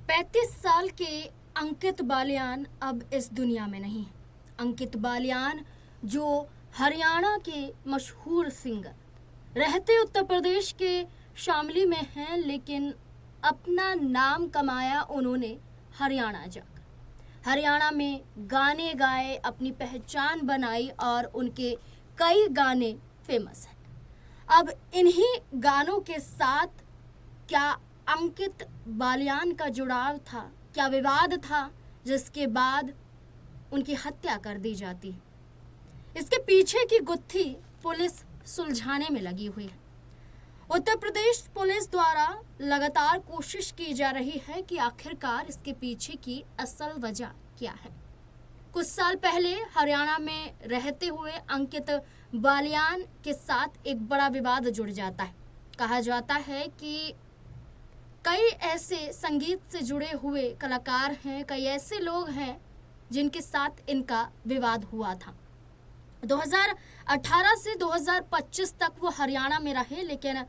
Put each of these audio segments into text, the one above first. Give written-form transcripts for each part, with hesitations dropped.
35 साल के अंकित बालियान अब इस दुनिया में नहीं। अंकित बालियान जो हरियाणा के मशहूर सिंगर रहते उत्तर प्रदेश के शामली में हैं, लेकिन अपना नाम कमाया उन्होंने हरियाणा जाकर। हरियाणा में गाने गाए, अपनी पहचान बनाई और उनके कई गाने फेमस हैं। अब इन्हीं गानों के साथ क्या अंकित बालियान का जुड़ाव था, क्या विवाद था जिसके बाद उनकी हत्या कर दी जाती है? इसके पीछे की गुत्थी पुलिस सुलझाने में लगी हुई है। उत्तर प्रदेश पुलिस द्वारा लगातार कोशिश की जा रही है कि आखिरकार इसके पीछे की असल वजह क्या है। कुछ साल पहले हरियाणा में रहते हुए अंकित बालियान के साथ एक बड़ा विवाद जुड़ जाता है। कहा जाता है कि कई ऐसे संगीत से जुड़े हुए कलाकार हैं, कई ऐसे लोग हैं जिनके साथ इनका विवाद हुआ था। 2018 से 2025 तक वो हरियाणा में रहे, लेकिन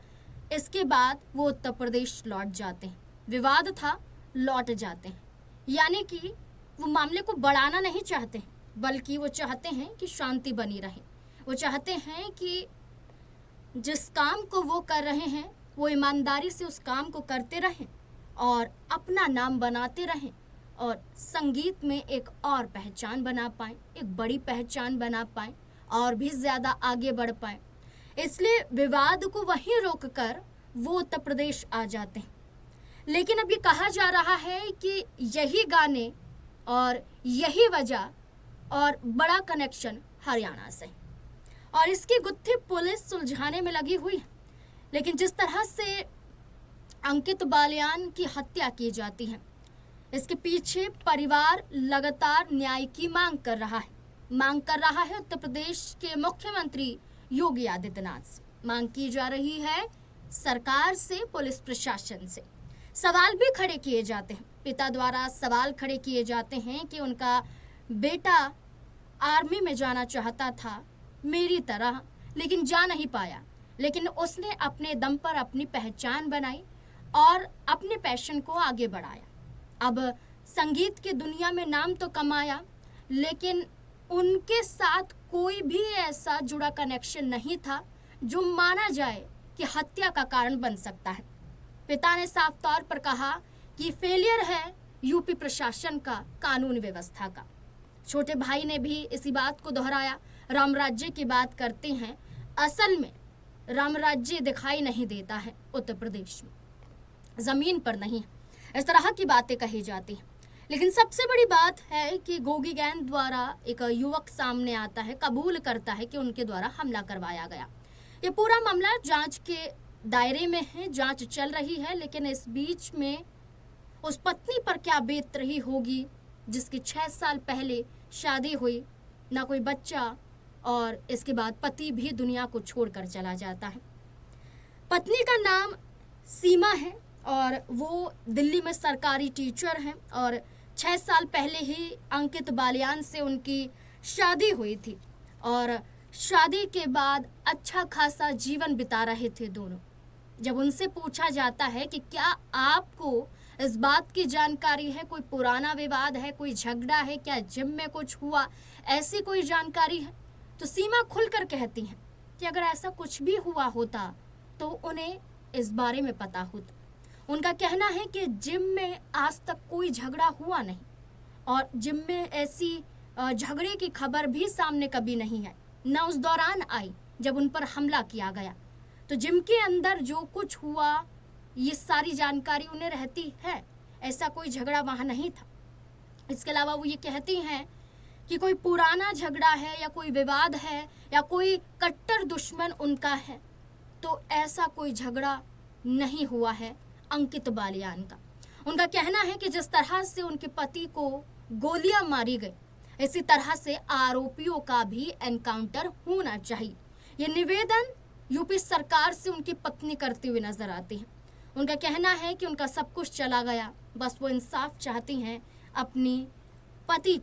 इसके बाद वो उत्तर प्रदेश लौट जाते हैं। विवाद था, लौट जाते हैं, यानी कि वो मामले को बढ़ाना नहीं चाहते हैं, बल्कि वो चाहते हैं कि शांति बनी रहे। वो चाहते हैं कि जिस काम को वो कर रहे हैं वो ईमानदारी से उस काम को करते रहें और अपना नाम बनाते रहें और संगीत में एक और पहचान बना पाएं, एक बड़ी पहचान बना पाएं और भी ज़्यादा आगे बढ़ पाएं। इसलिए विवाद को वहीं रोककर वो उत्तर प्रदेश आ जाते हैं। लेकिन अब ये कहा जा रहा है कि यही गाने और यही वजह और बड़ा कनेक्शन हरियाणा से, और इसकी गुत्थी पुलिस सुलझाने में लगी हुई है। लेकिन जिस तरह से अंकित बालियान की हत्या की जाती है, इसके पीछे परिवार लगातार न्याय की मांग कर रहा है उत्तर प्रदेश के मुख्यमंत्री योगी आदित्यनाथ से। मांग की जा रही है सरकार से, पुलिस प्रशासन से। सवाल भी खड़े किए जाते हैं, पिता द्वारा सवाल खड़े किए जाते हैं कि उनका बेटा आर्मी में जाना चाहता था मेरी तरह, लेकिन जा नहीं पाया। लेकिन उसने अपने दम पर अपनी पहचान बनाई और अपने पैशन को आगे बढ़ाया। अब संगीत की दुनिया में नाम तो कमाया, लेकिन उनके साथ कोई भी ऐसा जुड़ा कनेक्शन नहीं था जो माना जाए कि हत्या का कारण बन सकता है। पिता ने साफ तौर पर कहा कि फेलियर है यूपी प्रशासन का, कानून व्यवस्था का। छोटे भाई ने भी इसी बात को दोहराया। राम राज्य की बात करते हैं, असल में राम राज्य दिखाई नहीं देता है उत्तर प्रदेश में, जमीन पर नहीं है। इस तरह की बातें कही जाती हैं। लेकिन सबसे बड़ी बात है कि गोगी गैंग द्वारा एक युवक सामने आता है, कबूल करता है कि उनके द्वारा हमला करवाया गया। ये पूरा मामला जांच के दायरे में है, जांच चल रही है। लेकिन इस बीच में उस पत्नी पर क्या बीत रही होगी जिसकी 6 साल पहले शादी हुई, ना कोई बच्चा, और इसके बाद पति भी दुनिया को छोड़कर चला जाता है। पत्नी का नाम सीमा है और वो दिल्ली में सरकारी टीचर हैं और 6 साल पहले ही अंकित बालियान से उनकी शादी हुई थी और शादी के बाद अच्छा खासा जीवन बिता रहे थे दोनों। जब उनसे पूछा जाता है कि क्या आपको इस बात की जानकारी है, कोई पुराना विवाद है, कोई झगड़ा है, क्या जिम में कुछ हुआ, ऐसी कोई जानकारी है, तो सीमा खुलकर कहती हैं कि अगर ऐसा कुछ भी हुआ होता तो उन्हें इस बारे में पता होता। उनका कहना है कि जिम में आज तक कोई झगड़ा हुआ नहीं और जिम में ऐसी झगड़े की खबर भी सामने कभी नहीं है, न उस दौरान आई जब उन पर हमला किया गया। तो जिम के अंदर जो कुछ हुआ ये सारी जानकारी उन्हें रहती है, ऐसा कोई झगड़ा वहाँ नहीं था। इसके अलावा वो ये कहती हैं कि कोई पुराना झगड़ा है या कोई विवाद है या कोई कट्टर दुश्मन उनका है, तो ऐसा कोई झगड़ा नहीं हुआ है अंकित बालियान का। उनका कहना है कि जिस तरह से उनके पति को गोलियां मारी गई, इसी तरह से आरोपियों का भी एनकाउंटर होना चाहिए। ये निवेदन यूपी सरकार से उनकी पत्नी करती हुई नजर आती है। उनका कहना है कि उनका सब कुछ चला गया, बस वो इंसाफ चाहती हैं अपने पति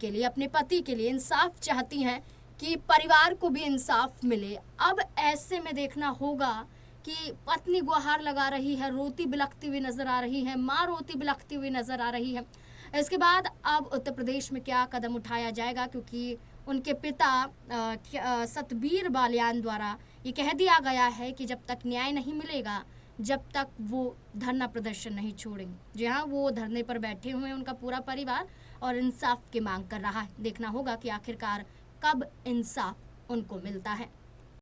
के लिए इंसाफ चाहती हैं कि परिवार को भी इंसाफ मिले। अब ऐसे में देखना होगा कि पत्नी गुहार लगा रही है, रोती बिलखती हुई नजर आ रही है, माँ रोती बिलखती हुई नजर आ रही है। इसके बाद अब उत्तर प्रदेश में क्या कदम उठाया जाएगा, क्योंकि उनके पिता सतबीर बालियान द्वारा ये कह दिया गया है कि जब तक न्याय नहीं मिलेगा, जब तक वो धरना प्रदर्शन नहीं छोड़ेंगे। जी हाँ, वो धरने पर बैठे हुए हैं, उनका पूरा परिवार, और इंसाफ की मांग कर रहा है। देखना होगा कि आखिरकार कब इंसाफ उनको मिलता है।